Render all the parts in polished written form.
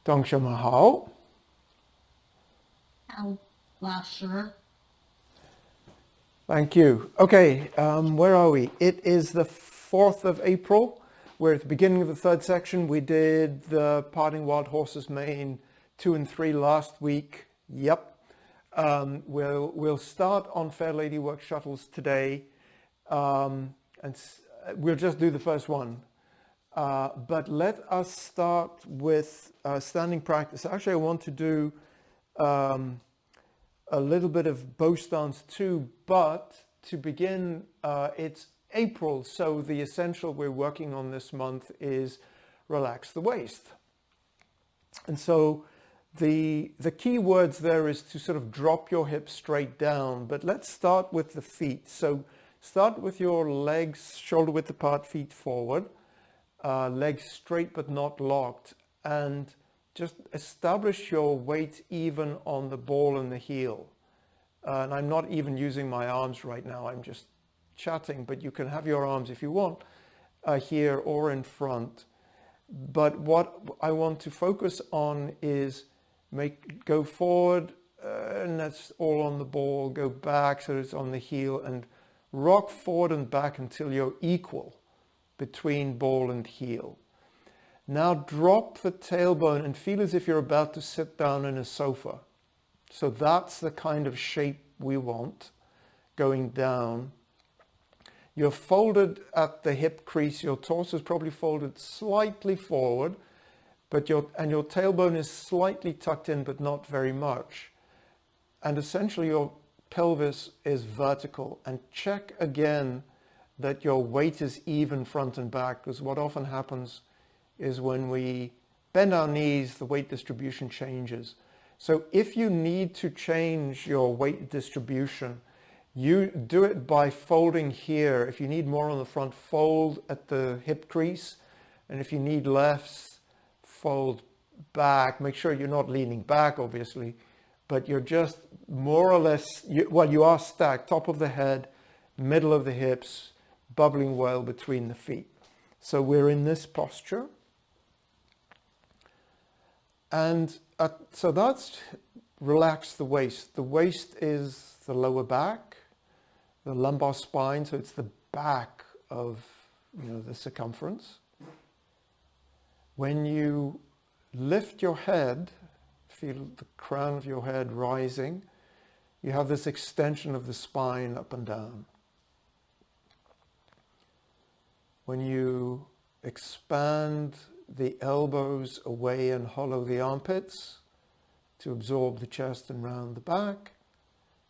同学们好。老师 Thank you. Okay, where are we? It is the 4th of April. We're at the beginning of the third section. We did the Parting Wild Horses main 2 and 3 last week. Yep. We'll start on Fair Lady Work Shuttles today. We'll just do the first one. But let us start with standing practice. Actually, I want to do a little bit of bow stance too, but to begin, it's April, so the essential we're working on this month is relax the waist. And so the key words there is to sort of drop your hips straight down, but let's start with the feet. So start with your legs shoulder width apart, feet forward, legs straight but not locked, and just establish your weight even on the ball and the heel. And I'm not even using my arms right now, I'm just chatting, but you can have your arms if you want, here or in front. But what I want to focus on is go forward, and that's all on the ball, go back so it's on the heel, and rock forward and back until you're equal between ball and heel. Now drop the tailbone and feel as if you're about to sit down in a sofa. So that's the kind of shape we want, going down. You're folded at the hip crease, your torso is probably folded slightly forward, but your tailbone is slightly tucked in, but not very much. And essentially your pelvis is vertical, and check again that your weight is even front and back, because what often happens is when we bend our knees, the weight distribution changes. So if you need to change your weight distribution, you do it by folding here. If you need more on the front, fold at the hip crease. And if you need less, fold back. Make sure you're not leaning back, obviously, but you're just more or less, you are stacked, top of the head, middle of the hips, bubbling well between the feet. So we're in this posture. And so that's relax the waist. The waist is the lower back, the lumbar spine, so it's the back of the circumference. When you lift your head, feel the crown of your head rising, you have this extension of the spine up and down. When you expand the elbows away and hollow the armpits to absorb the chest and round the back,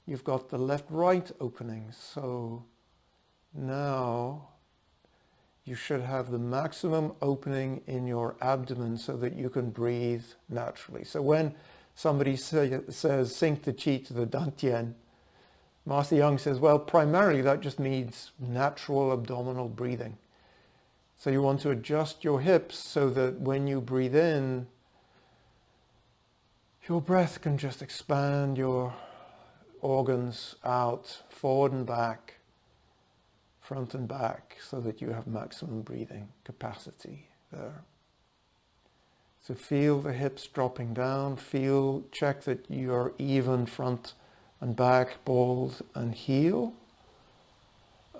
you've got the left-right opening. So now you should have the maximum opening in your abdomen so that you can breathe naturally. So when somebody says sink the chi to the dantian, Master Yang says, well, primarily that just means natural abdominal breathing. So you want to adjust your hips so that when you breathe in, your breath can just expand your organs out, forward and back, front and back, so that you have maximum breathing capacity there. So feel the hips dropping down, check that you're even front and back, balls and heel.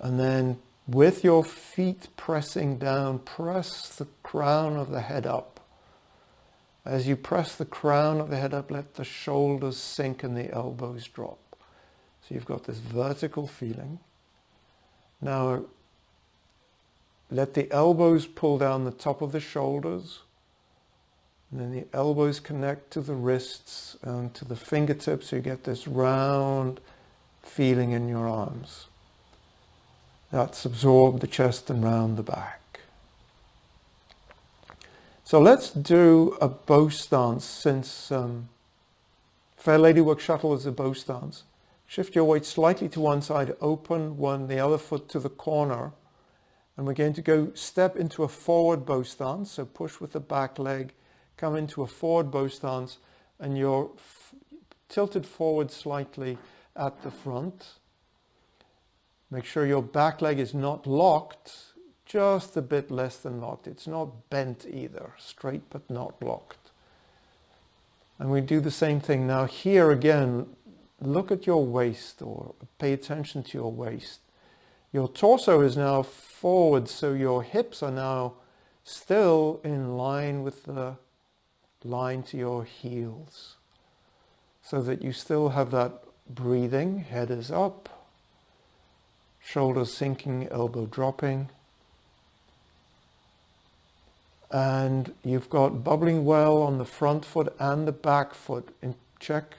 And then with your feet pressing down, press the crown of the head up. As you press the crown of the head up, let the shoulders sink and the elbows drop. So you've got this vertical feeling. Now, let the elbows pull down the top of the shoulders, and then the elbows connect to the wrists and to the fingertips, so you get this round feeling in your arms. That's absorbed the chest and round the back. So let's do a bow stance, since Fair Lady Work Shuttle is a bow stance. Shift your weight slightly to one side, open the other foot to the corner, and we're going to go step into a forward bow stance. So push with the back leg, come into a forward bow stance, and you're tilted forward slightly at the front. Make sure your back leg is not locked, just a bit less than locked. It's not bent either, straight but not locked. And we do the same thing. Now here again, look at your waist, or pay attention to your waist. Your torso is now forward, so your hips are now still in line with the line to your heels, so that you still have that breathing. Head is up, shoulders sinking, elbow dropping. And you've got bubbling well on the front foot and the back foot. And check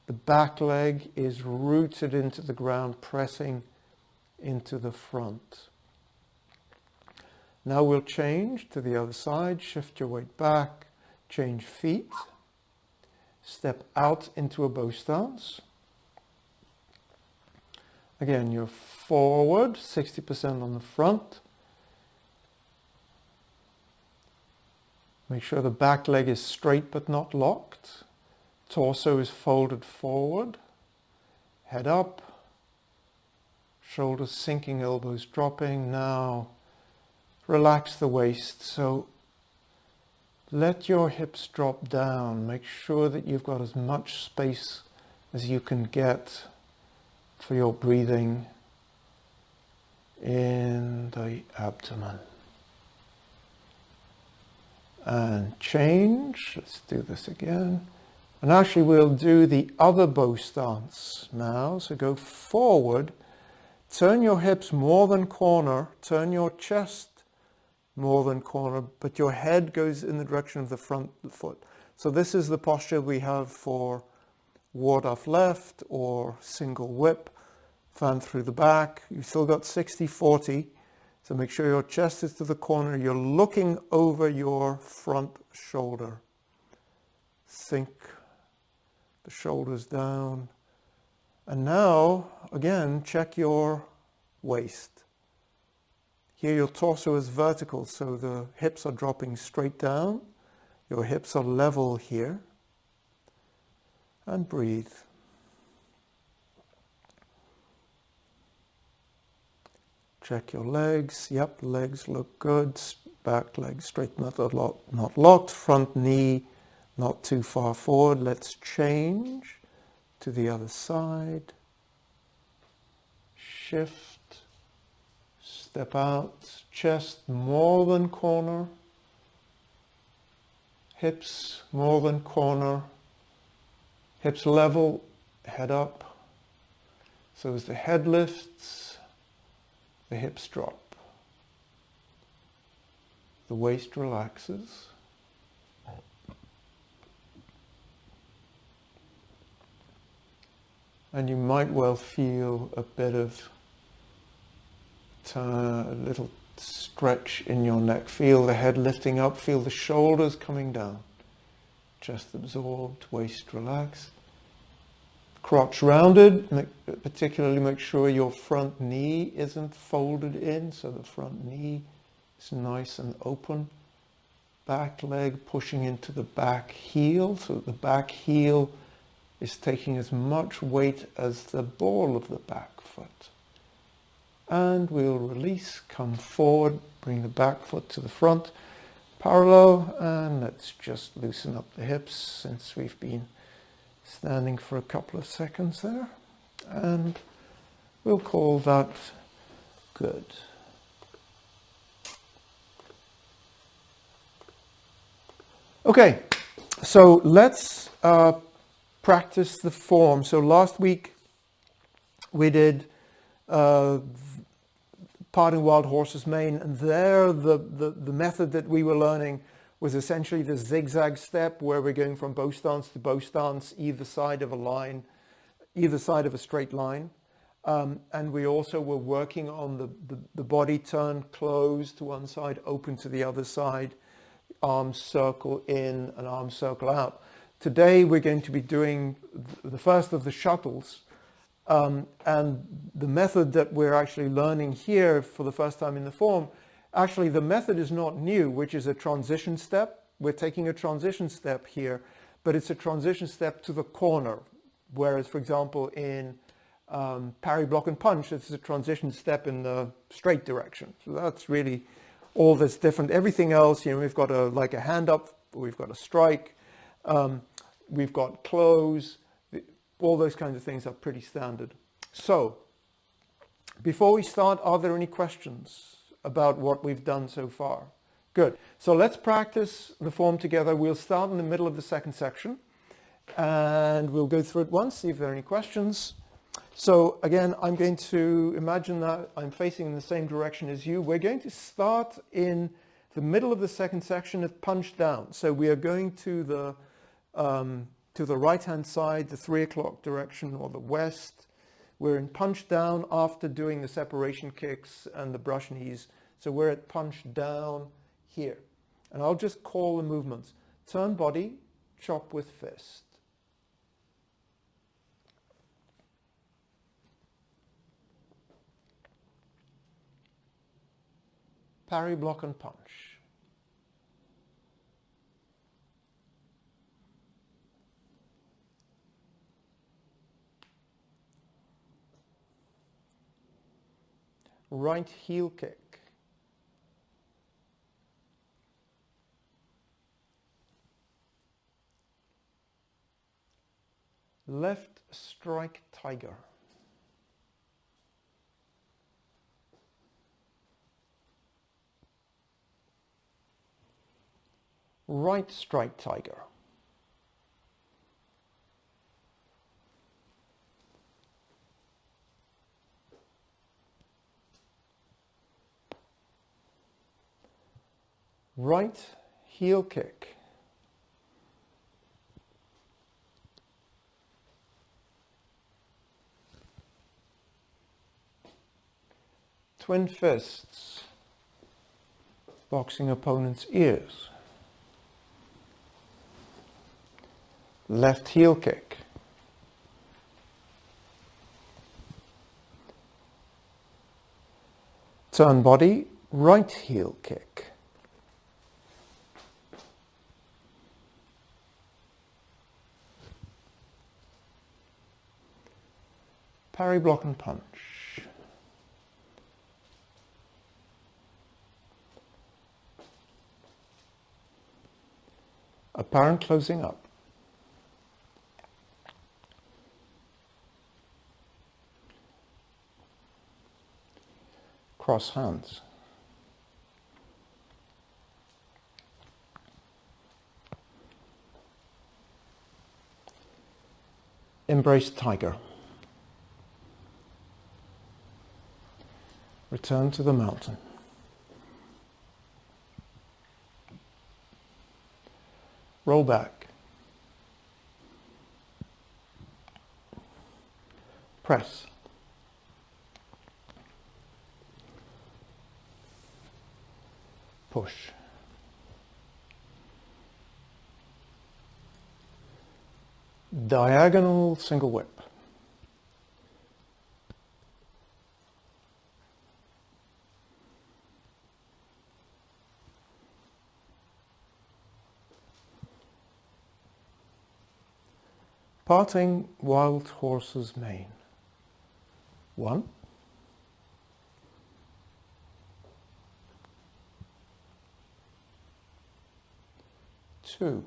the back leg is rooted into the ground, pressing into the front. Now we'll change to the other side. Shift your weight back, change feet, step out into a bow stance. Again, you're forward, 60% on the front. Make sure the back leg is straight but not locked. Torso is folded forward. Head up. Shoulders sinking, elbows dropping. Now relax the waist. So let your hips drop down. Make sure that you've got as much space as you can get for your breathing in the abdomen. And change. Let's do this again. And actually we'll do the other bow stance now. So go forward, turn your hips more than corner, turn your chest more than corner, but your head goes in the direction of the front foot. So this is the posture we have for ward off left or single whip, fan through the back. You've still got 60-40. So make sure your chest is to the corner. You're looking over your front shoulder. Sink the shoulders down. And now, again, check your waist. Here your torso is vertical, so the hips are dropping straight down. Your hips are level here. And breathe. Check your legs. Yep, legs look good. Back leg straight, not locked. Front knee not too far forward. Let's change to the other side. Shift. Step out. Chest more than corner. Hips more than corner. Hips level. Head up. So as the head lifts, the hips drop. The waist relaxes. And you might well feel a bit of a little stretch in your neck. Feel the head lifting up, feel the shoulders coming down. Chest absorbed, waist relaxed. Crotch rounded, particularly make sure your front knee isn't folded in, so the front knee is nice and open. Back leg pushing into the back heel, so that the back heel is taking as much weight as the ball of the back foot. And we'll release, come forward, bring the back foot to the front, parallel, and let's just loosen up the hips since we've been standing for a couple of seconds there, and we'll call that good. Okay, so let's practice the form. So last week we did Parting Wild Horses Mane, and there the method that we were learning was essentially the zigzag step, where we're going from bow stance to bow stance, either side of a line, either side of a straight line. And we also were working on the body turn, close to one side, open to the other side, arms circle in and arms circle out. Today we're going to be doing the first of the shuttles. And the method that we're actually learning here for the first time in the form, actually the method is not new, which is a transition step. We're taking a transition step here, but it's a transition step to the corner. Whereas, for example, in parry, block and punch, it's a transition step in the straight direction. So that's really all that's different. Everything else, we've got like a hand up, we've got a strike. we've got close, all those kinds of things are pretty standard. So, before we start, are there any questions about what we've done so far? Good. So let's practice the form together. We'll start in the middle of the second section and we'll go through it once, see if there are any questions. So again, I'm going to imagine that I'm facing in the same direction as you. We're going to start in the middle of the second section at punch down. So we are going to the right-hand side, the 3 o'clock direction or the west. We're in punch down after doing the separation kicks and the brush knees. So we're at punch down here. And I'll just call the movements. Turn body, chop with fist. Parry, block and punch. Right heel kick. Left strike tiger. Right strike tiger. Right heel kick. Twin fists. Boxing opponent's ears. Left heel kick. Turn body, right heel kick. Parry, block and punch. Apparent closing up. Cross hands. Embrace tiger. Return to the mountain. Roll back. Press. Push. Diagonal single whip. Parting wild horse's mane. 1. 2.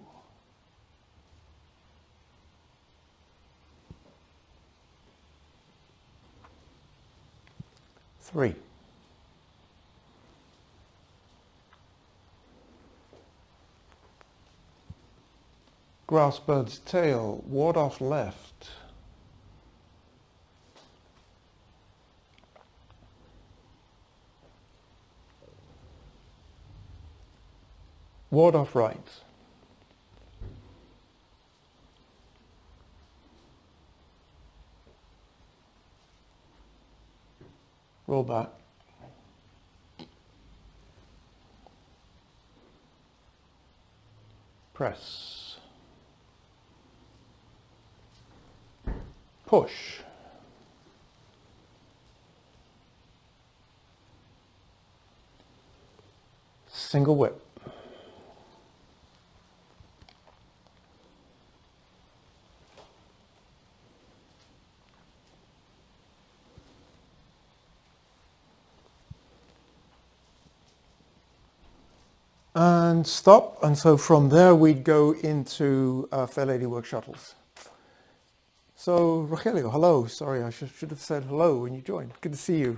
3. 'Grass bird's tail, ward off left. Ward off right. Roll back. Press. Push. Single whip. and stop. And so from there we'd go into Fair Lady Work Shuttles. So Rogelio, hello. Sorry, I should have said hello when you joined. Good to see you.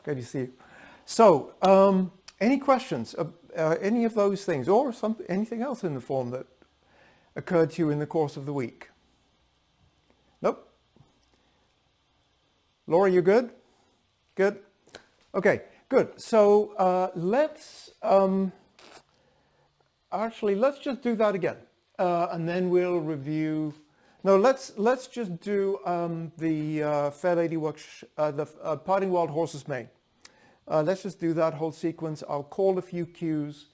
Good to see you. So any questions? Any of those things, or anything else in the form that occurred to you in the course of the week? Nope. Laura, you good? Good. Okay, good. So let's just do that again, and then we'll review. No, let's just do the Fair Lady Works, the Parting Wild Horses Mane. Let's just do that whole sequence. I'll call a few cues,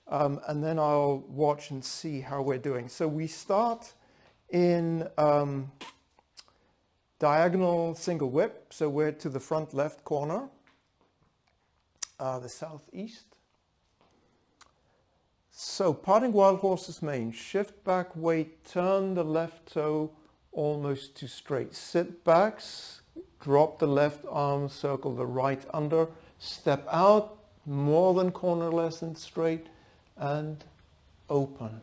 and then I'll watch and see how we're doing. So we start in diagonal single whip. So we're to the front left corner, the southeast. So parting wild horse's mane, shift back, weight, turn the left toe almost to straight. Sit back, drop the left arm, circle the right under, step out, more than corner, less than straight, and open.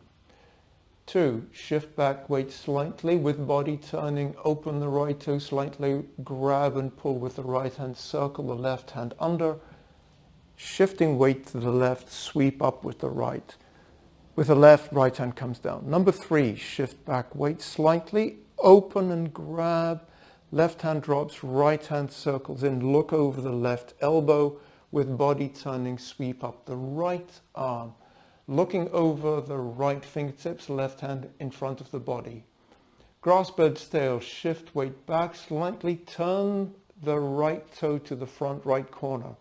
2, shift back, weight slightly with body turning, open the right toe slightly, grab and pull with the right hand, circle the left hand under, shifting weight to the left, sweep up with the right. With the left, right hand comes down. Number 3, shift back, weight slightly, open and grab, left hand drops, right hand circles in, look over the left elbow, with body turning, sweep up the right arm, looking over the right fingertips, left hand in front of the body. Grass bird's tail, shift weight back slightly, turn the right toe to the front right corner,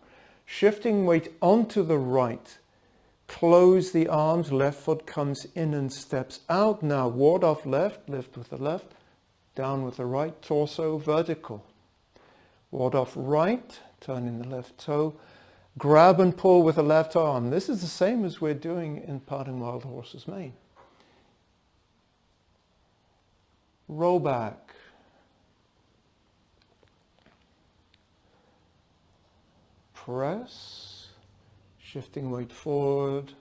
shifting weight onto the right, close the arms, left foot comes in and steps out. Now ward off left, lift with the left, down with the right, torso vertical. Ward off right, turn in the left toe, grab and pull with the left arm. This is the same as we're doing in Parting Wild Horse's Mane. Roll back. Press. Shifting weight forward.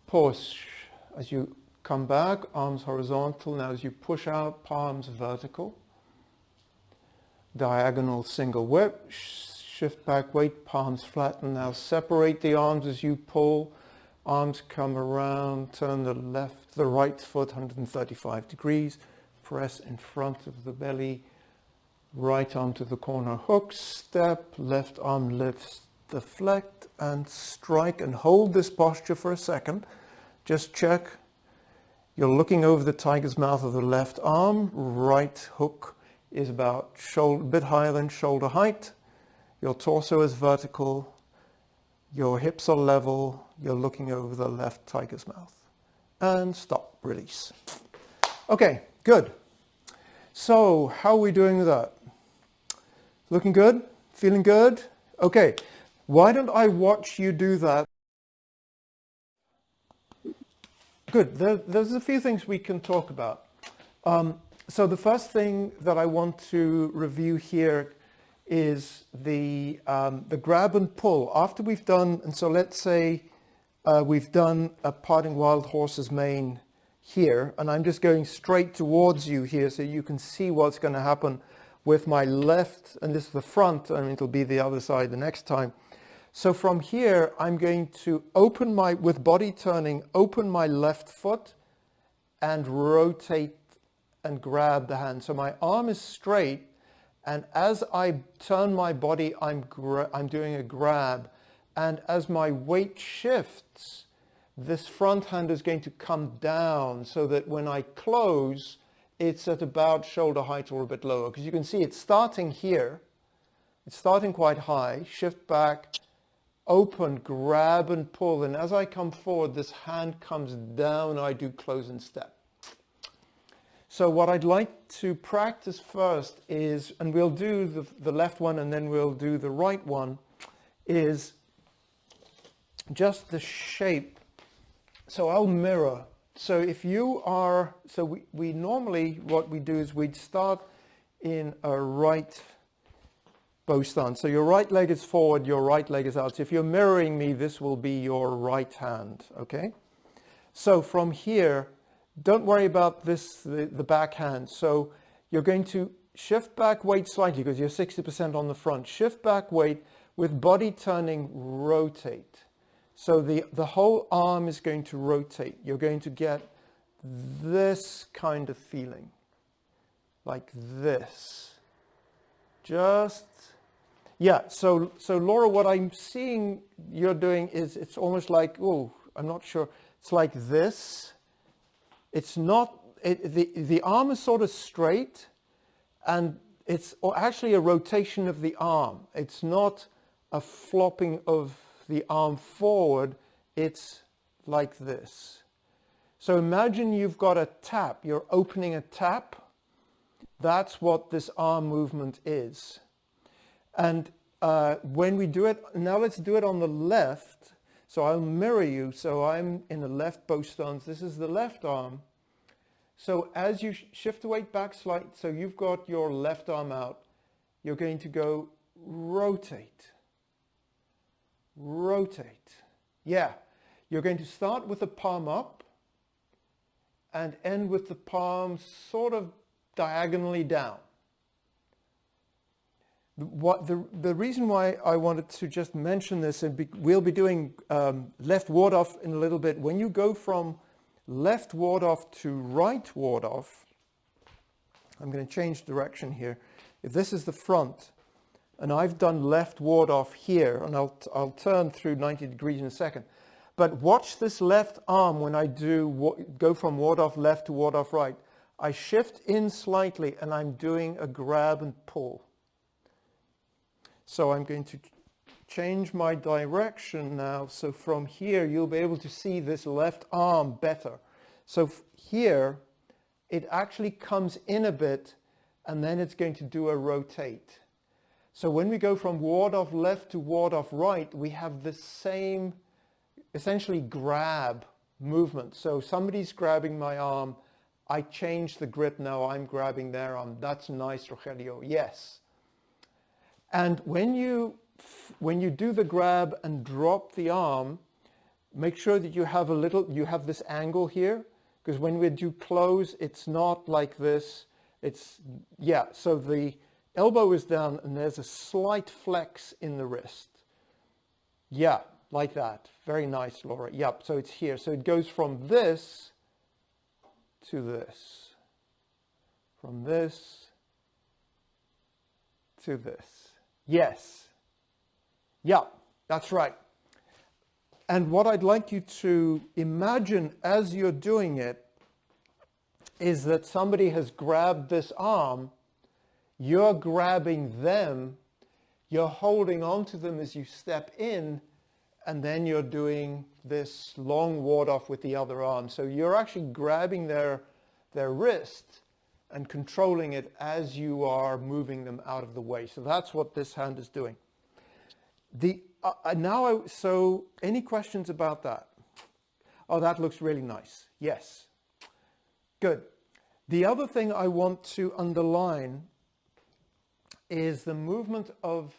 Push. As you come back, arms horizontal. Now as you push out, palms vertical. Diagonal single whip. Shift back, weight, palms flatten. Now separate the arms as you pull. Arms come around, turn the right foot 135 degrees. Press in front of the belly. Right arm to the corner, hook, step, left arm lifts, deflect and strike, and hold this posture for a second. Just check. You're looking over the tiger's mouth of the left arm. Right hook is about a bit higher than shoulder height. Your torso is vertical, your hips are level, you're looking over the left tiger's mouth. And stop, release. Okay, good. So how are we doing with that? Looking good? Feeling good? Okay, why don't I watch you do that? Good, there's a few things we can talk about. So the first thing that I want to review here is the grab and pull. After we've done, and so let's say we've done a Parting Wild Horse's Mane here, and I'm just going straight towards you here so you can see what's going to happen with my left, and this is the front, and it'll be the other side the next time. So from here, I'm going to open with body turning, open my left foot and rotate and grab the hand. So my arm is straight, and as I turn my body, I'm doing a grab. And as my weight shifts, this front hand is going to come down so that when I close, it's at about shoulder height or a bit lower. Because you can see it's starting here. It's starting quite high. Shift back, open, grab and pull. And as I come forward, this hand comes down. I do close and step. So what I'd like to practice first is, and we'll do the left one and then we'll do the right one, is just the shape. So I'll mirror. So if you are, so we normally, what we do is we'd start in a right bow stance. So your right leg is forward, your right leg is out. So if you're mirroring me, this will be your right hand, okay? So from here, don't worry about this, the back hand. So you're going to shift back weight slightly because you're 60% on the front. Shift back weight with body turning, rotate. So the whole arm is going to rotate. You're going to get this kind of feeling, like this. Just, yeah, so Laura, what I'm seeing you're doing is it's almost like, oh, I'm not sure. It's like this. It's not, the arm is sort of straight, and it's actually a rotation of the arm. It's not a flopping of the arm forward. It's like this. So imagine you've got a tap. You're opening a tap. That's what this arm movement is. And when we do it, now let's do it on the left. So I'll mirror you. So I'm in the left bow stance. This is the left arm. So as you shift the weight back slightly, so you've got your left arm out, you're going to go rotate. Rotate. Yeah. You're going to start with the palm up and end with the palm sort of diagonally down. The reason why I wanted to just mention this, and we'll be doing left ward off in a little bit. When you go from left ward off to right ward off, I'm going to change direction here. If this is the front, and I've done left ward off here, and I'll turn through 90 degrees in a second. But watch this left arm when I go from ward off left to ward off right. I shift in slightly, and I'm doing a grab and pull. So I'm going to change my direction now. So from here, you'll be able to see this left arm better. So here, it actually comes in a bit, and then it's going to do a rotate. So when we go from ward off left to ward off right, we have the same, essentially, grab movement. So somebody's grabbing my arm. I change the grip now. I'm grabbing their arm. That's nice, Rogelio. Yes. And when you do the grab and drop the arm, make sure that you have this angle here, because when we do close, it's not like this. It's, yeah, so the elbow is down and there's a slight flex in the wrist. Yeah, like that. Very nice, Laura. Yep, so it's here. So it goes from this to this. From this to this. Yes. Yeah, that's right. And what I'd like you to imagine as you're doing it is that somebody has grabbed this arm, you're grabbing them, you're holding on to them as you step in, and then you're doing this long ward off with the other arm. So you're actually grabbing their wrist and controlling it as you are moving them out of the way. So that's what this hand is doing. So any questions about that? Oh, that looks really nice. Yes. Good. The other thing I want to underline is the movement of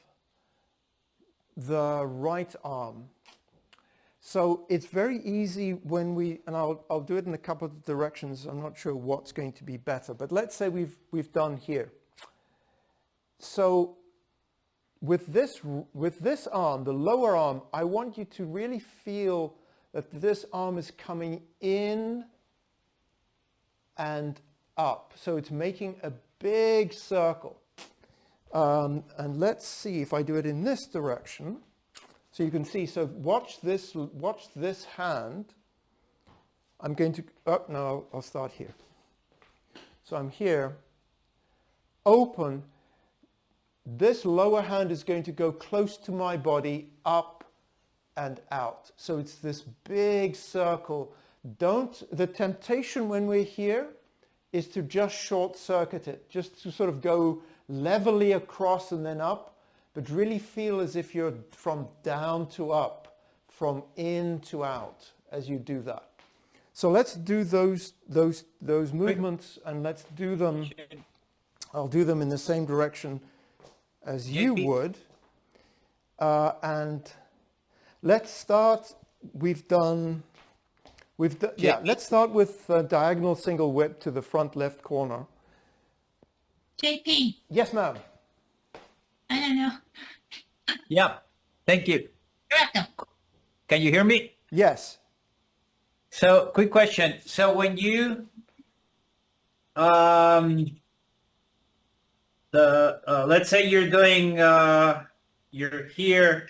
the right arm. So it's very easy when and I'll do it in a couple of directions. I'm not sure what's going to be better, but let's say we've done here. So with this arm, the lower arm, I want you to really feel that this arm is coming in and up. So it's making a big circle. And let's see if I do it in this direction. So you can see, so watch this hand. I'm going to, no, I'll start here. So I'm here, open. This lower hand is going to go close to my body, up and out. So it's this big circle. The temptation when we're here is to just short circuit it, just to sort of go levelly across and then up. But really feel as if you're from down to up, from in to out as you do that. So let's do those movements, and let's do them. I'll do them in the same direction as you JP. would. And let's start. Yeah, let's start with diagonal single whip to the front left corner. JP, Yes, ma'am. I don't know. Yeah, thank you. You're welcome. Can you hear me? Yes. So, quick question. So, when you let's say you're doing you're here.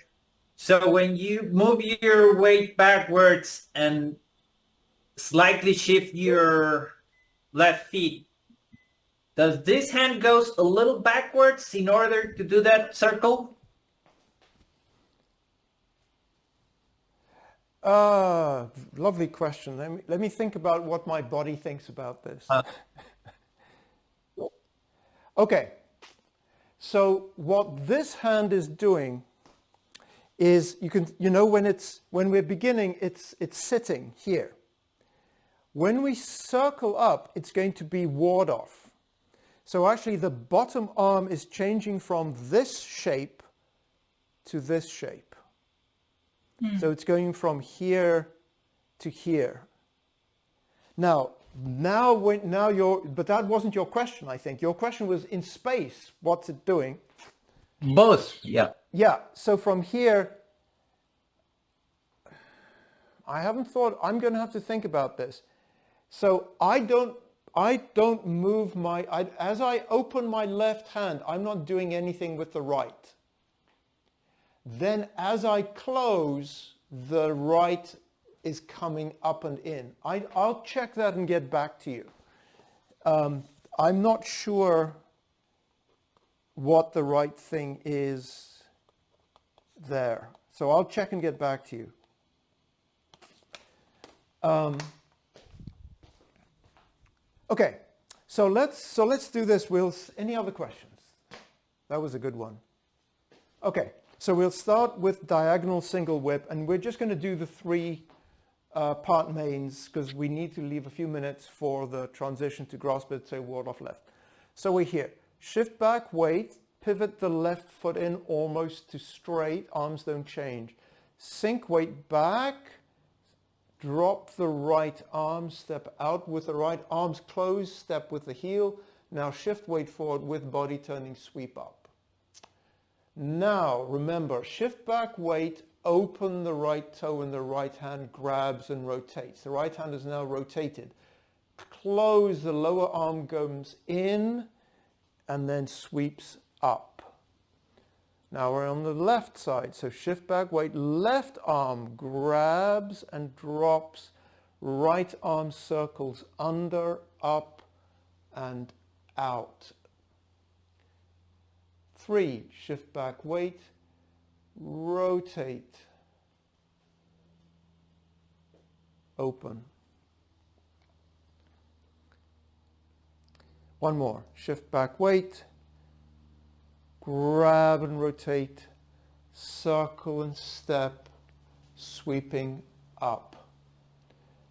So when you move your weight backwards and slightly shift your left feet, does this hand goes a little backwards in order to do that circle? Lovely question. Let me think about what my body thinks about this. Okay. So what this hand is doing is when we're beginning, it's sitting here. When we circle up, it's going to be ward off. So actually the bottom arm is changing from this shape to this shape. So it's going from here to here. But that wasn't your question, I think. Your question was in space, what's it doing? Both, yeah. Yeah, so from here, I'm going to have to think about this. So I don't move as I open my left hand, I'm not doing anything with the right. Then as I close, the right is coming up and in. I'll check that and get back to you. I'm not sure what the right thing is there. So I'll check and get back to you. Okay, so let's do this. Any other questions? That was a good one. Okay, so we'll start with diagonal single whip, and we're just going to do the three part mains because we need to leave a few minutes for the transition to grasp it, say ward off left. So we're here. Shift back, weight, pivot the left foot in almost to straight, arms don't change. Sink weight back, drop the right arm, step out with the right arms closed, step with the heel. Now shift weight forward with body turning, sweep up. Now remember, shift back weight, open the right toe and the right hand grabs and rotates. The right hand is now rotated. Close, the lower arm goes in and then sweeps up. Now we're on the left side, so shift back weight, left arm grabs and drops, right arm circles under, up and out. 3, shift back weight, rotate, open. One more, shift back weight, grab and rotate, circle and step, sweeping up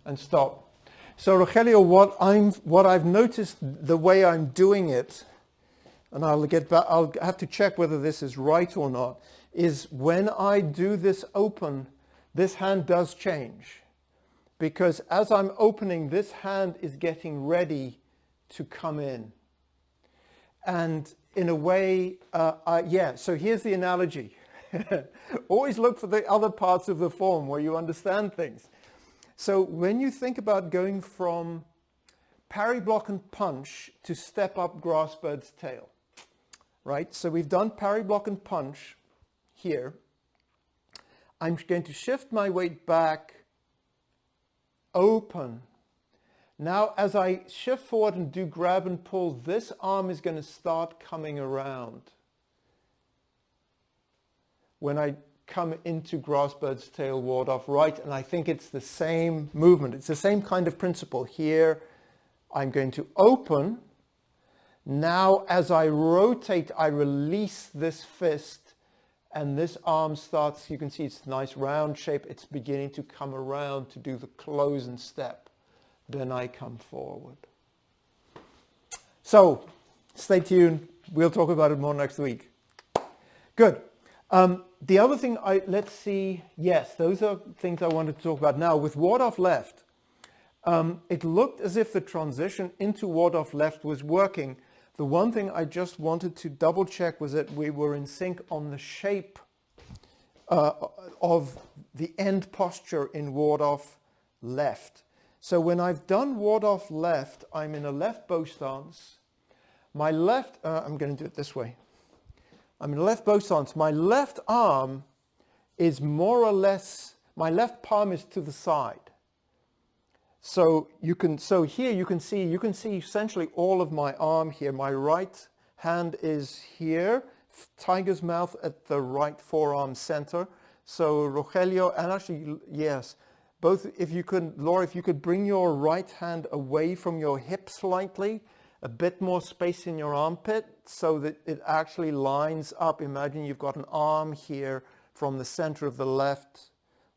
and stop. So Rogelio, what I've noticed the way I'm doing it, and I'll have to check whether this is right or not, is when I do this open, this hand does change. Because as I'm opening, this hand is getting ready to come in. And in a way, so here's the analogy. Always look for the other parts of the form where you understand things. So when you think about going from parry, block and punch to step up grass bird's tail, right? So we've done parry, block and punch here. I'm going to shift my weight back, open. Now, as I shift forward and do grab and pull, this arm is going to start coming around. When I come into grass bird's tail, ward off right, and I think it's the same movement. It's the same kind of principle. Here, I'm going to open. Now, as I rotate, I release this fist, and this arm starts, you can see it's a nice round shape. It's beginning to come around to do the close and step. Then I come forward. So, stay tuned. We'll talk about it more next week. Good. The other thing, let's see, yes, those are things I wanted to talk about. Now, with ward off left, it looked as if the transition into ward off left was working. The one thing I just wanted to double check was that we were in sync on the shape of the end posture in ward off left. So when I've done ward off left, I'm in a left bow stance. My left, I'm going to do it this way. I'm in a left bow stance. My left arm is more or less, my left palm is to the side. So here you can see essentially all of my arm here. My right hand is here, tiger's mouth at the right forearm center. So Rogelio, and actually, yes, both, if you could, Laura, if you could bring your right hand away from your hip slightly, a bit more space in your armpit so that it actually lines up. Imagine you've got an arm here from the center of the left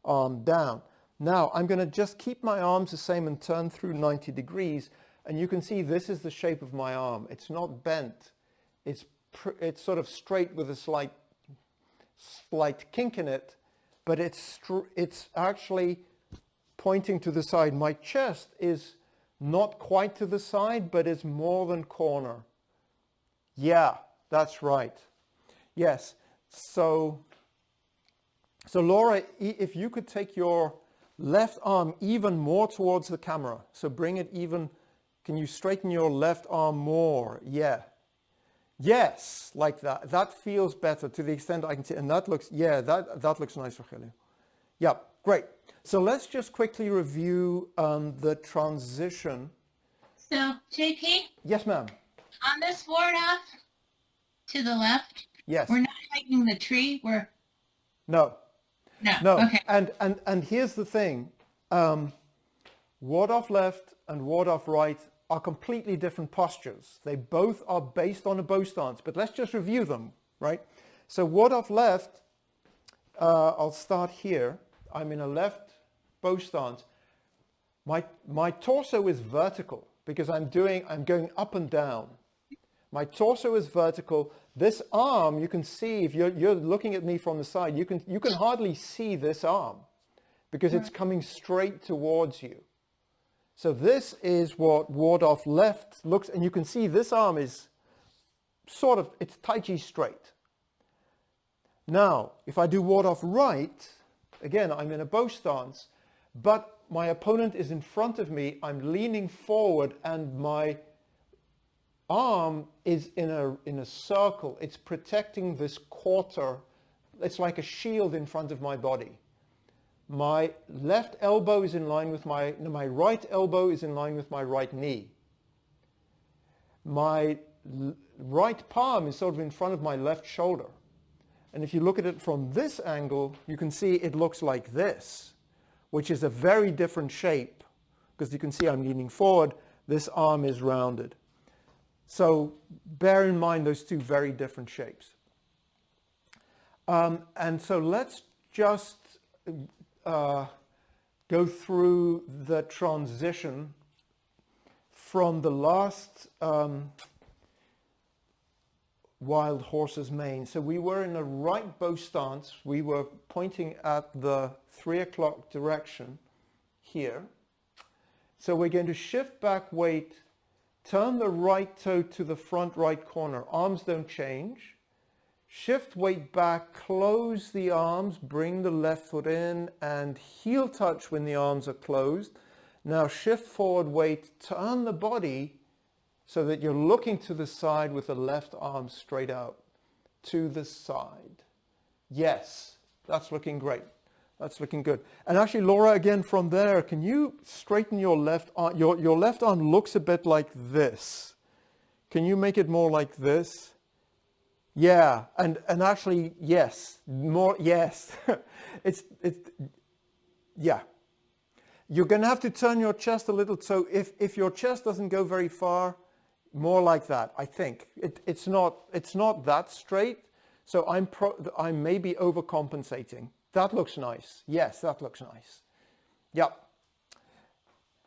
arm down. Now I'm going to just keep my arms the same and turn through 90 degrees. And you can see this is the shape of my arm. It's not bent. It's sort of straight with a slight kink in it, but it's actually pointing to the side. My chest is not quite to the side, but it's more than corner. Yeah, that's right. Yes. So Laura, if you could take your left arm even more towards the camera. So bring it even, can you straighten your left arm more? Yeah. Yes, like that. That feels better to the extent I can see. And that looks, yeah, that looks nice, Rogelio. Yeah, great. So let's just quickly review the transition. So, JP, Yes, ma'am. on this ward off to the left, Yes. we're not hiking the tree. No. No. Okay. And here's the thing. Ward off left and ward off right are completely different postures. They both are based on a bow stance, but let's just review them, right? So ward off left, I'll start here. I'm in a left bow stance. My torso is vertical because I'm going up and down. My torso is vertical. This arm, you can see, if you're looking at me from the side, you can hardly see this arm because it's coming straight towards you. So this is what ward off left looks, and you can see this arm is sort of, it's Tai Chi straight. Now, if I do ward off right, again, I'm in a bow stance, but my opponent is in front of me, I'm leaning forward, and my arm is in a circle. It's protecting this quarter. It's like a shield in front of my body. My left elbow is in line with my right elbow is in line with my right knee. My right palm is sort of in front of my left shoulder. And if you look at it from this angle, you can see it looks like this, which is a very different shape because you can see I'm leaning forward. This arm is rounded. So bear in mind those two very different shapes. And so let's just go through the transition from the last wild horse's mane. So we were in a right bow stance. We were pointing at the 3 o'clock direction here. So we're going to shift back weight, turn the right toe to the front right corner. Arms don't change. Shift weight back, close the arms, bring the left foot in and heel touch when the arms are closed. Now shift forward weight, turn the body so that you're looking to the side with the left arm straight out to the side. Yes, that's looking great. That's looking good. And actually, Laura, again from there, can you straighten your left arm? Your left arm looks a bit like this. Can you make it more like this? Yeah, and actually, yes, more, yes. it's yeah. You're going to have to turn your chest a little. So if your chest doesn't go very far, more like that, I think. It's not that straight. So I'm maybe overcompensating. That looks nice. Yes, that looks nice. Yeah.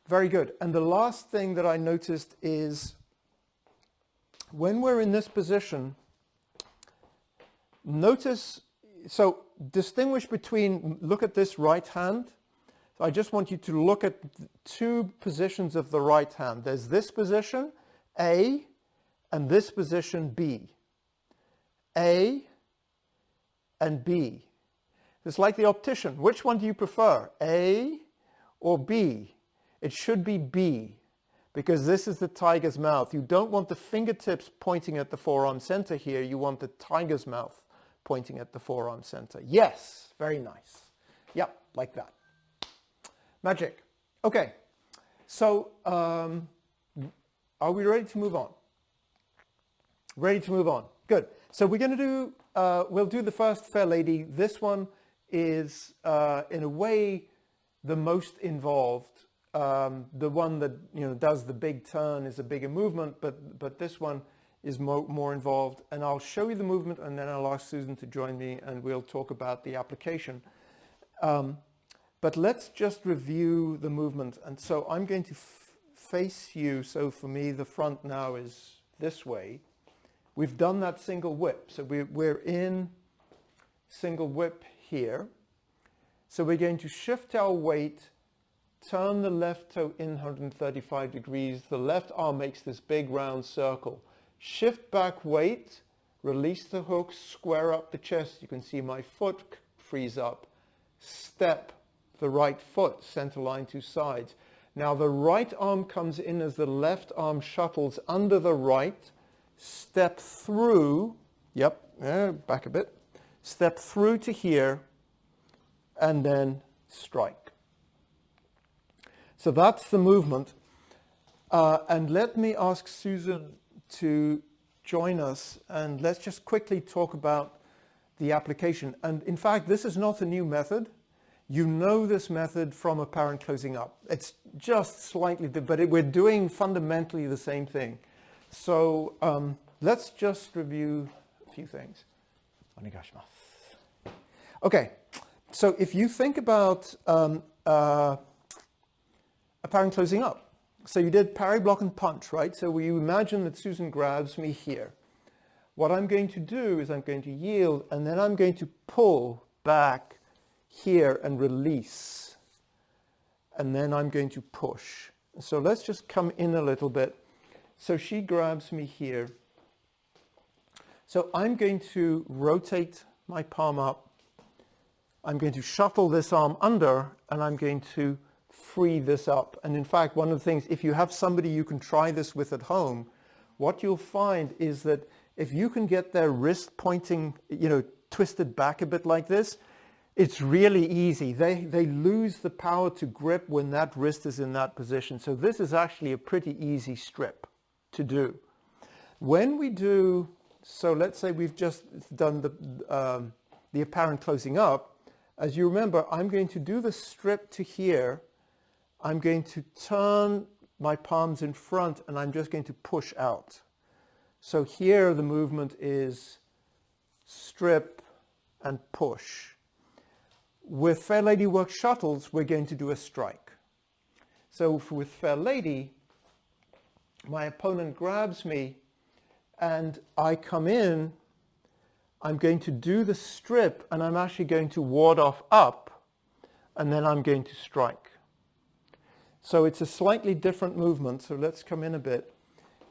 Very good. And the last thing that I noticed is when we're in this position, notice, so distinguish between, look at this right hand. So I just want you to look at two positions of the right hand. There's this position, A, and this position, B. A and B. It's like the optician. Which one do you prefer, A or B? It should be B, because this is the tiger's mouth. You don't want the fingertips pointing at the forearm center here. You want the tiger's mouth pointing at the forearm center. Yes, very nice. Yeah, like that. Magic. Okay, so are we ready to move on? Ready to move on. Good. So we're going to do, we'll do the first Fair Lady. This one is, in a way, the most involved. The one that, you know, does the big turn is a bigger movement, but this one is more involved. And I'll show you the movement, and then I'll ask Susan to join me, and we'll talk about the application. But let's just review the movement. And so I'm going to face you. So for me, the front now is this way. We've done that single whip. So we're in single whip here. So we're going to shift our weight, turn the left toe in 135 degrees. The left arm makes this big round circle. Shift back weight, release the hook, square up the chest. You can see my foot freeze up. Step the right foot, center line to sides. Now the right arm comes in as the left arm shuttles under the right. Step through, back a bit. Step through to here, and then strike. So that's the movement. And let me ask Susan to join us, and let's just quickly talk about the application. And in fact, this is not a new method. You know this method from apparent closing up. It's just slightly, but we're doing fundamentally the same thing. So let's just review a few things. Okay, so if you think about apparent closing up, so you did parry, block, and punch, right? So you imagine that Susan grabs me here. What I'm going to do is I'm going to yield, and then I'm going to pull back here and release. And then I'm going to push. So let's just come in a little bit. So she grabs me here. So I'm going to rotate my palm up. I'm going to shuttle this arm under, and I'm going to free this up. And in fact, one of the things, if you have somebody you can try this with at home, what you'll find is that if you can get their wrist pointing, twisted back a bit like this, it's really easy. They lose the power to grip when that wrist is in that position. So this is actually a pretty easy strip to do. When we do, so let's say we've just done the apparent closing up. As you remember, I'm going to do the strip to here. I'm going to turn my palms in front, and I'm just going to push out. So here the movement is strip and push. With Fair Lady Work Shuttles, we're going to do a strike. So with Fair Lady, my opponent grabs me, and I come in. I'm going to do the strip, and I'm actually going to ward off up, and then I'm going to strike. So it's a slightly different movement, so let's come in a bit.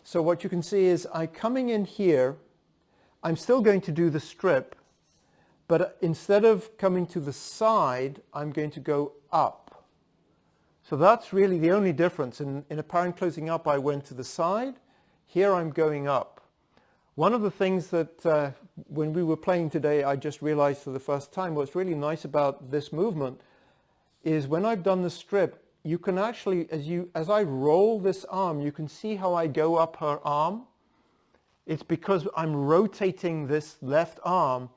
So what you can see is I'm coming in here. I'm still going to do the strip, but instead of coming to the side, I'm going to go up. So that's really the only difference. In apparent closing up, I went to the side. Here I'm going up. One of the things that when we were playing today, I just realized for the first time, what's really nice about this movement is when I've done the strip, you can actually, as I roll this arm, you can see how I go up her arm. It's because I'm rotating this left arm.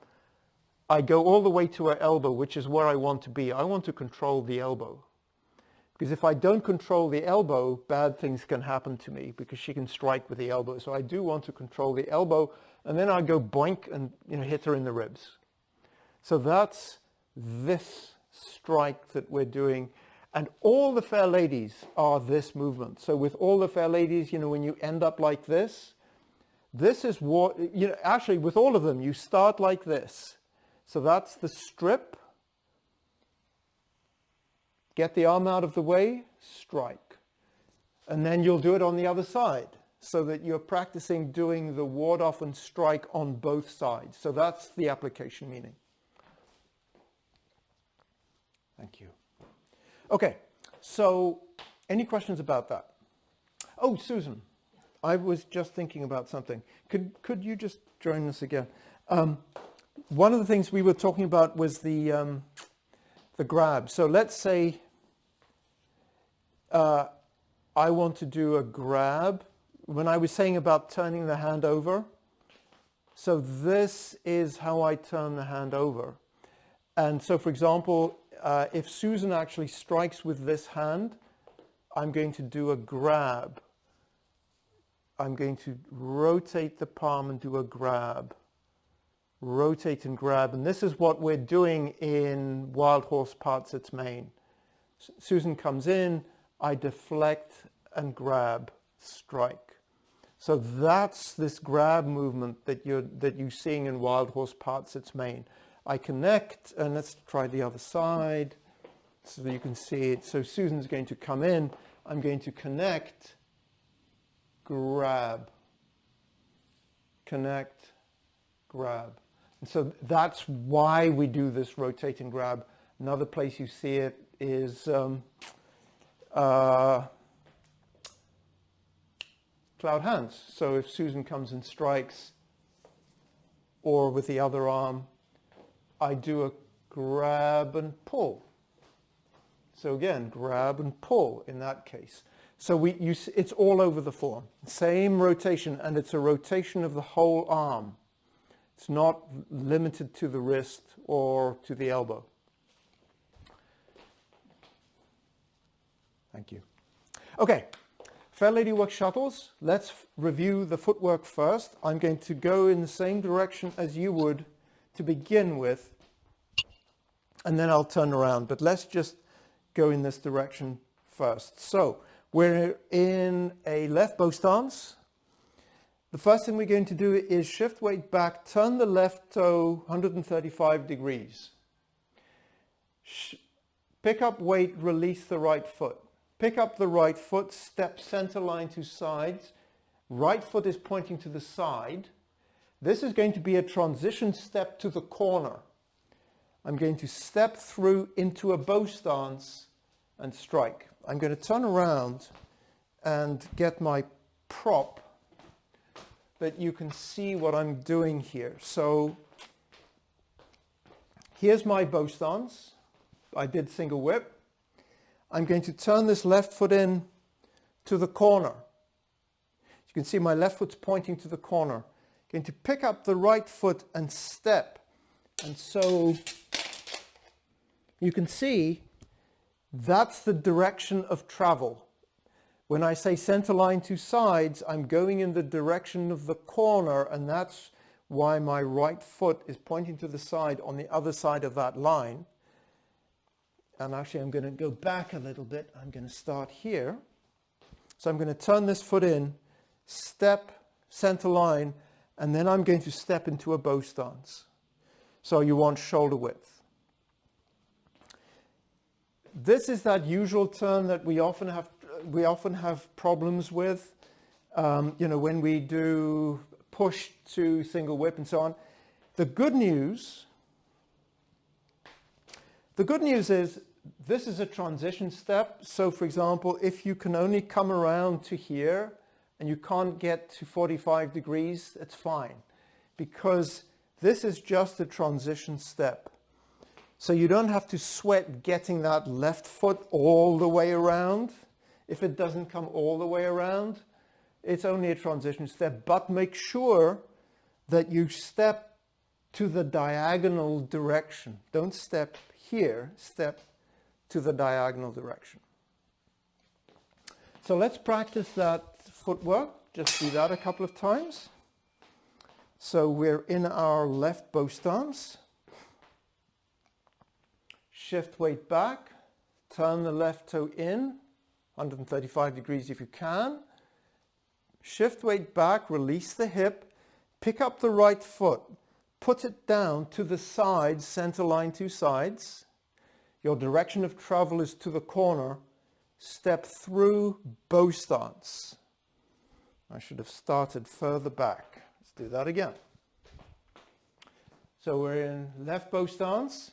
I go all the way to her elbow, which is where I want to be. I want to control the elbow. Because if I don't control the elbow, bad things can happen to me because she can strike with the elbow. So I do want to control the elbow, and then I go boink and hit her in the ribs. So that's this strike that we're doing. And all the Fair Ladies are this movement. So with all the Fair Ladies, when you end up like this, This is what, actually with all of them, you start like this. So that's the strip. Get the arm out of the way, strike. And then you'll do it on the other side so that you're practicing doing the ward off and strike on both sides. So that's the application meaning. Thank you. Okay, so any questions about that? Oh, Susan, I was just thinking about something. Could you just join us again? One of the things we were talking about was the grab. So let's say I want to do a grab. When I was saying about turning the hand over, so this is how I turn the hand over. And so, for example, if Susan actually strikes with this hand, I'm going to do a grab. I'm going to rotate the palm and do a grab. Rotate and grab. And this is what we're doing in Wild Horse Parts Its Mane. Susan comes in, I deflect and grab, strike. So that's this grab movement that you're seeing in Wild Horse Parts Its Mane. I connect, and let's try the other side so that you can see it. So Susan's going to come in, I'm going to connect, grab, connect, grab. And so that's why we do this rotate and grab. Another place you see it is cloud hands. So if Susan comes and strikes, or with the other arm, I do a grab and pull. So again, grab and pull in that case. So it's all over the form. Same rotation, and it's a rotation of the whole arm. It's not limited to the wrist or to the elbow. Thank you. Okay, Fair Lady Work Shuttles. Let's review the footwork first. I'm going to go in the same direction as you would to begin with, and then I'll turn around. But let's just go in this direction first. So we're in a left bow stance. The first thing we're going to do is shift weight back, turn the left toe 135 degrees. Pick up weight, release the right foot. Pick up the right foot, step center line to sides. Right foot is pointing to the side. This is going to be a transition step to the corner. I'm going to step through into a bow stance and strike. I'm going to turn around and get my prop that you can see what I'm doing here. So here's my bow stance. I did single whip. I'm going to turn this left foot in to the corner. You can see my left foot's pointing to the corner. I'm going to pick up the right foot and step. And so you can see that's the direction of travel. When I say center line to sides, I'm going in the direction of the corner, and that's why my right foot is pointing to the side on the other side of that line. And actually, I'm going to go back a little bit. I'm going to start here. So I'm going to turn this foot in, step, center line, and then I'm going to step into a bow stance. So you want shoulder width. This is that usual turn that we often have problems with, when we do push to single whip and so on. The good news is this is a transition step. So for example, if you can only come around to here and you can't get to 45 degrees, it's fine, because this is just a transition step. So you don't have to sweat getting that left foot all the way around. If it doesn't come all the way around, it's only a transition step, but make sure that you step to the diagonal direction. Don't step here, step to the diagonal direction. So let's practice that footwork. Just do that a couple of times. So we're in our left bow stance. Shift weight back, turn the left toe in, 135 degrees if you can. shift weight back, release the hip, pick up the right foot, put it down to the sides, center line to sides. Your direction of travel is to the corner. Step through, bow stance. I should have started further back. Let's do that again. So we're in left bow stance.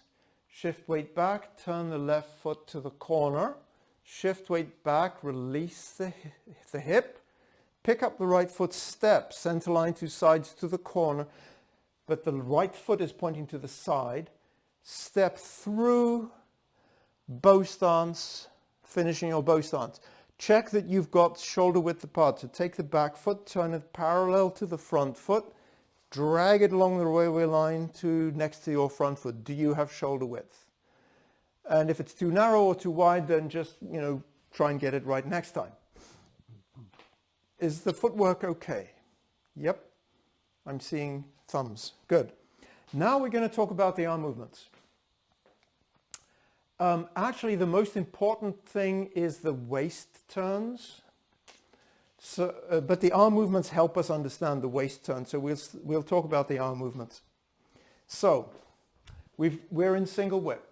Shift weight back, turn the left foot to the corner. Shift weight back, release the hip. Pick up the right foot, step, center line to sides to the corner. But the right foot is pointing to the side. Step through, bow stance, finishing your bow stance. Check that you've got shoulder width apart. So take the back foot, turn it parallel to the front foot, drag it along the railway line to next to your front foot. Do you have shoulder width? And if it's too narrow or too wide, then just, try and get it right next time. Is the footwork okay? Yep. I'm seeing thumbs. Good. Now we're going to talk about the arm movements. Actually, the most important thing is the waist turns. So, but the arm movements help us understand the waist turn. So we'll talk about the arm movements. So we're in single whip.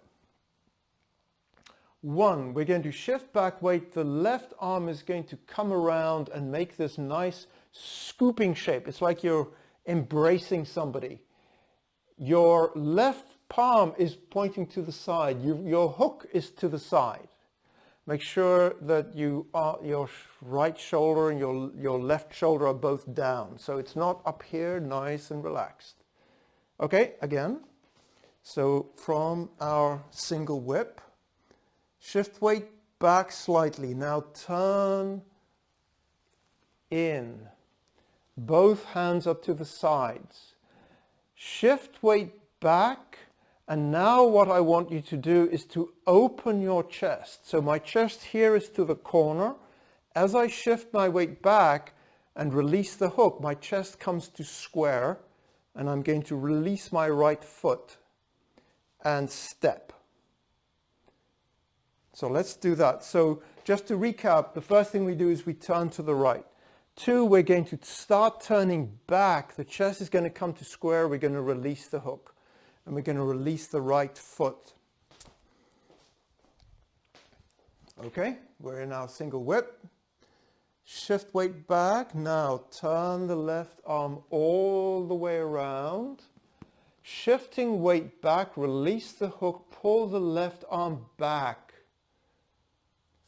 1, we're going to shift back weight. The left arm is going to come around and make this nice scooping shape. It's like you're embracing somebody. Your left palm is pointing to the side. Your hook is to the side. Make sure that your right shoulder and your left shoulder are both down. So it's not up here, nice and relaxed. Okay, again. So from our single whip, shift weight back slightly. Now turn in. Both hands up to the sides. Shift weight back. And now what I want you to do is to open your chest. So my chest here is to the corner. As I shift my weight back and release the hook, my chest comes to square. And I'm going to release my right foot and step. So let's do that. So just to recap, the first thing we do is we turn to the right. 2, we're going to start turning back. The chest is going to come to square. We're going to release the hook. And we're going to release the right foot. Okay, we're in our single whip. Shift weight back. Now turn the left arm all the way around. Shifting weight back, release the hook, pull the left arm back.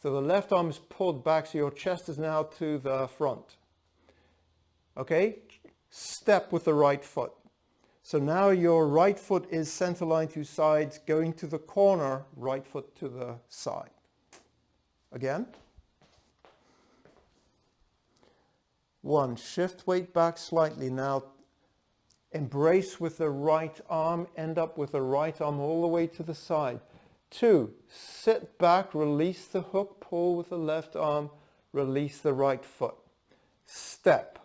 So the left arm is pulled back, so your chest is now to the front. Okay, step with the right foot. So now your right foot is center line to sides, going to the corner, right foot to the side. Again. 1, shift weight back slightly. Now embrace with the right arm, end up with the right arm all the way to the side. 2, sit back, release the hook, pull with the left arm, release the right foot. Step.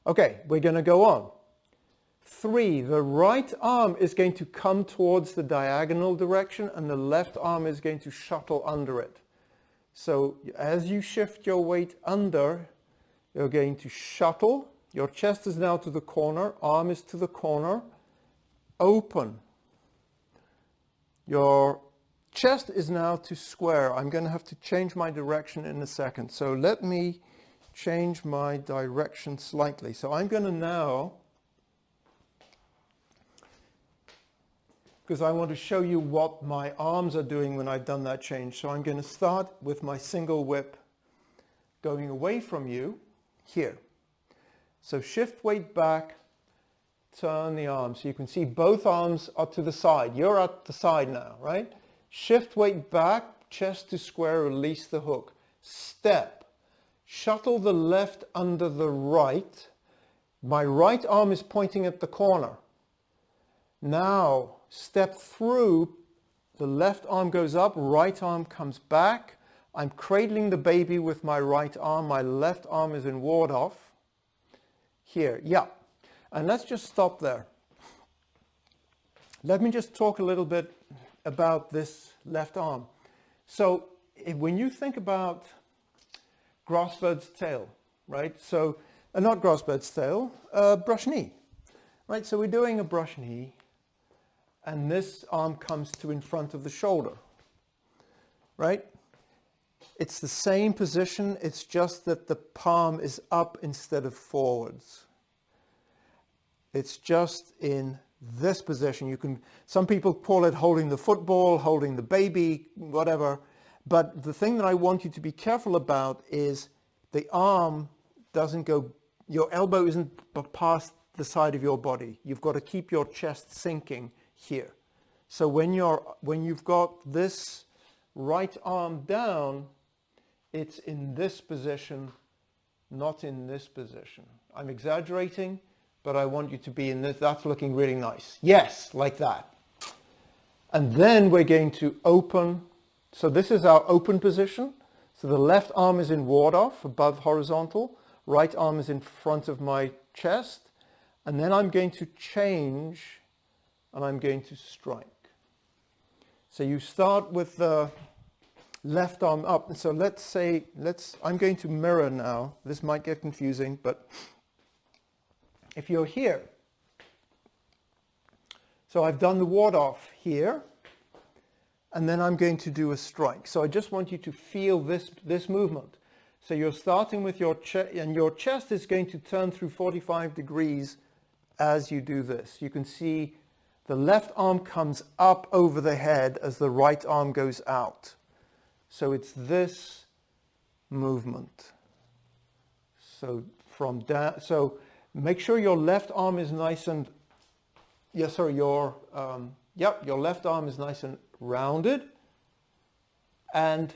Okay, we're going to go on. 3, the right arm is going to come towards the diagonal direction and the left arm is going to shuttle under it. So as you shift your weight under, you're going to shuttle. Your chest is now to the corner, arm is to the corner. Open. Your chest is now to square. I'm going to have to change my direction in a second. So let me change my direction slightly. So I'm going to now, because I want to show you what my arms are doing when I've done that change. So I'm going to start with my single whip going away from you here. So shift weight back, turn the arm. So you can see both arms are to the side. You're at the side now, right? Shift weight back, chest to square, release the hook. Step. Shuttle the left under the right. My right arm is pointing at the corner. Now step through, the left arm goes up, right arm comes back. I'm cradling the baby with my right arm. My left arm is in ward off. Here, yeah. And let's just stop there. Let me just talk a little bit about this left arm. So when you think about grassbird's tail, right? So not grass bird's tail, brush knee, right? So we're doing a brush knee, and this arm comes to in front of the shoulder, right? It's the same position, it's just that the palm is up instead of forwards. It's just in this position. Some people call it holding the football, holding the baby, whatever. But the thing that I want you to be careful about is the arm doesn't go, your elbow isn't past the side of your body. You've got to keep your chest sinking here. So when you've got this right arm down, it's in this position, not in this position. I'm exaggerating, but I want you to be in this. That's looking really nice. Yes, like that. And then we're going to open. So this is our open position. So the left arm is in ward off, above horizontal. Right arm is in front of my chest. And then I'm going to change and I'm going to strike. So you start with the left arm up. So I'm going to mirror now. This might get confusing, but if you're here, so I've done the ward off here, and then I'm going to do a strike. So I just want you to feel this movement. So you're starting with your chest, and your chest is going to turn through 45 degrees as you do this. You can see the left arm comes up over the head as the right arm goes out. So it's this movement. So from down, so make sure your left arm is nice and, your left arm is nice and rounded and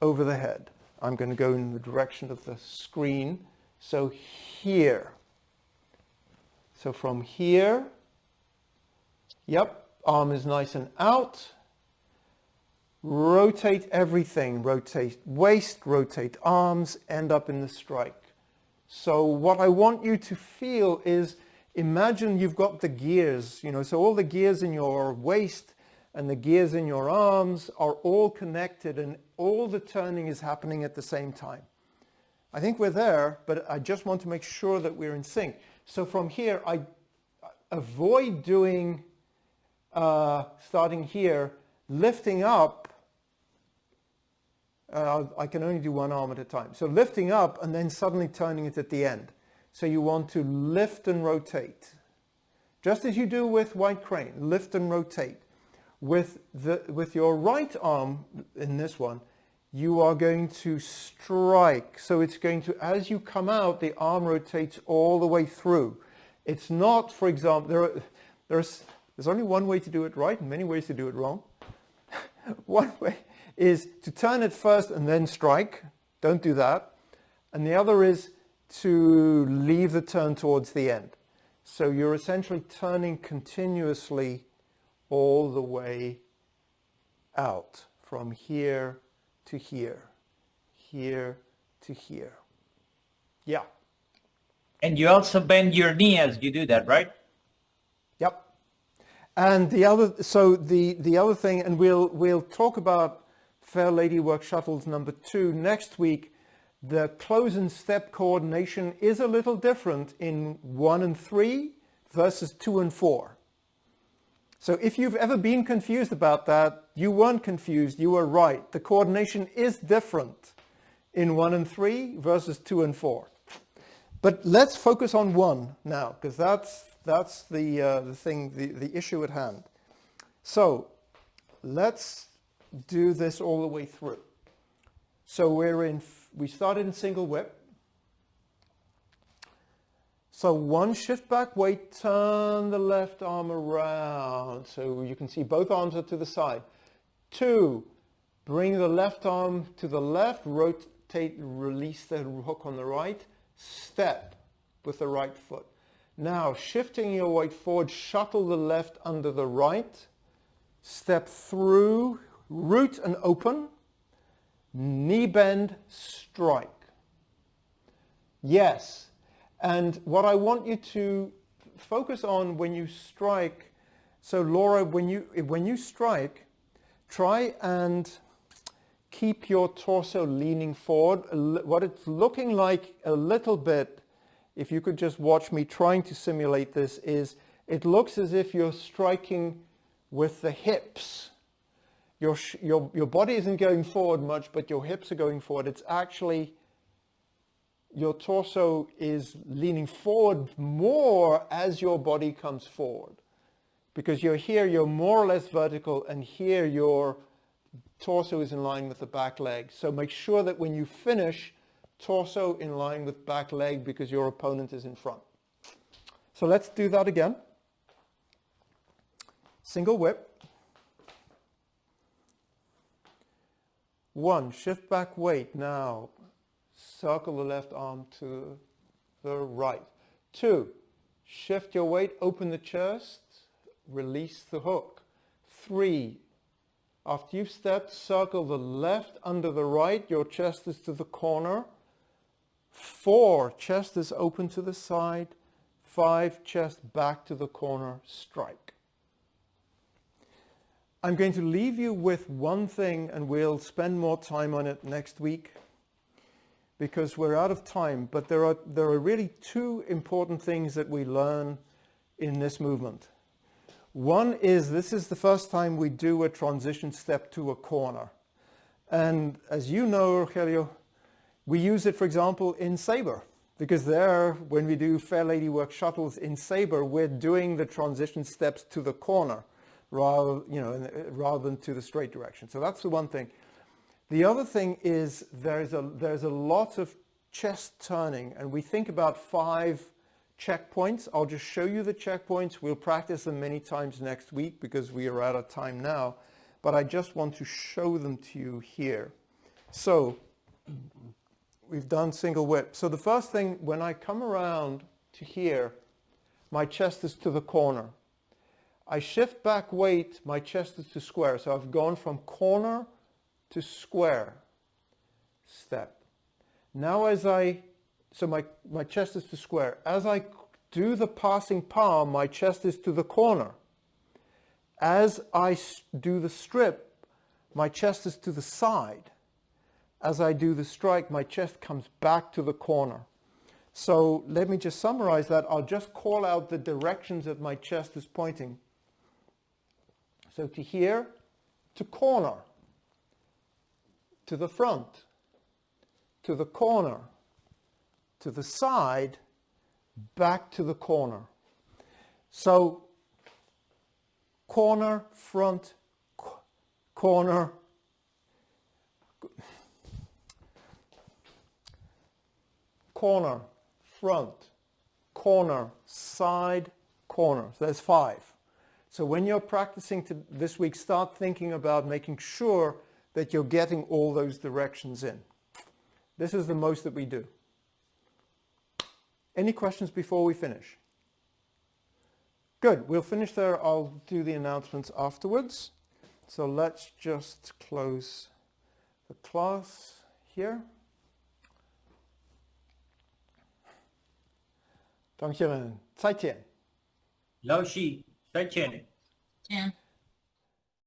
over the head. I'm going to go in the direction of the screen. So here. So from here, arm is nice and out. Rotate everything, rotate waist, rotate arms, end up in the strike. So what I want you to feel is, imagine you've got the gears, so all the gears in your waist and the gears in your arms are all connected and all the turning is happening at the same time. I think we're there, but I just want to make sure that we're in sync. So from here, I avoid doing, starting here, lifting up. I can only do one arm at a time. So lifting up and then suddenly turning it at the end. So you want to lift and rotate. Just as you do with white crane, lift and rotate. With your right arm, in this one, you are going to strike. So it's going to, as you come out, the arm rotates all the way through. It's not, for example, there's only one way to do it right and many ways to do it wrong. One way is to turn it first and then strike. Don't do that. And the other is to leave the turn towards the end. So you're essentially turning continuously all the way out from here to here, here to here. Yeah. And you also bend your knee as you do that, right? Yep. And the other thing, and we'll talk about Fair Lady Work Shuttles number 2 next week. The close and step coordination is a little different in 1 and 3 versus 2 and 4. So if you've ever been confused about that, you weren't confused, you were right. The coordination is different in 1 and 3 versus 2 and 4. But let's focus on 1 now, because that's the thing, the issue at hand. So let's do this all the way through. So we started in single whip. So 1, shift back weight, turn the left arm around. So you can see both arms are to the side. 2, bring the left arm to the left, rotate, release the hook on the right, step with the right foot. Now, shifting your weight forward, shuttle the left under the right, step through, root and open, knee bend, strike. Yes. And what I want you to focus on when you strike, so Laura, when you strike, try and keep your torso leaning forward. What it's looking like a little bit, if you could just watch me trying to simulate this, is it looks as if you're striking with the hips. Your body isn't going forward much, but your hips are going forward. It's actually, your torso is leaning forward more as your body comes forward. Because you're here, you're more or less vertical, and here your torso is in line with the back leg. So make sure that when you finish, torso in line with back leg, because your opponent is in front. So let's do that again. Single whip. 1, shift back weight. Now, circle the left arm to the right. 2, shift your weight, open the chest, release the hook. 3, after you've stepped, circle the left under the right, your chest is to the corner. 4, chest is open to the side. 5, chest back to the corner, strike. I'm going to leave you with one thing, and we'll spend more time on it next week because we're out of time, but there are really 2 important things that we learn in this movement. One is, this is the first time we do a transition step to a corner. And as you know, Rogelio, we use it, for example, in saber, because there, when we do Fair Lady Work Shuttles in saber, we're doing the transition steps to the corner rather than to the straight direction. So that's the one thing. The other thing is there's a lot of chest turning, and we think about 5 checkpoints. I'll just show you the checkpoints. We'll practice them many times next week because we are out of time now, but I just want to show them to you here. So we've done single whip. So the first thing, when I come around to here, my chest is to the corner. I shift back weight, my chest is to square. So I've gone from corner to square step. Now so my chest is to square. As I do the passing palm, my chest is to the corner. As I do the strip, my chest is to the side. As I do the strike, my chest comes back to the corner. So let me just summarize that. I'll just call out the directions that my chest is pointing. So to here, to corner, to the front, to the corner, to the side, back to the corner. So corner, front, corner, corner, front, corner, side, corner. So there's 5. So when you're practicing this week, start thinking about making sure that you're getting all those directions in. This is the most that we do. Any questions before we finish? Good, we'll finish there. I'll do the announcements afterwards. So let's just close the class here. 同学们，再见。老师，再见。Jan.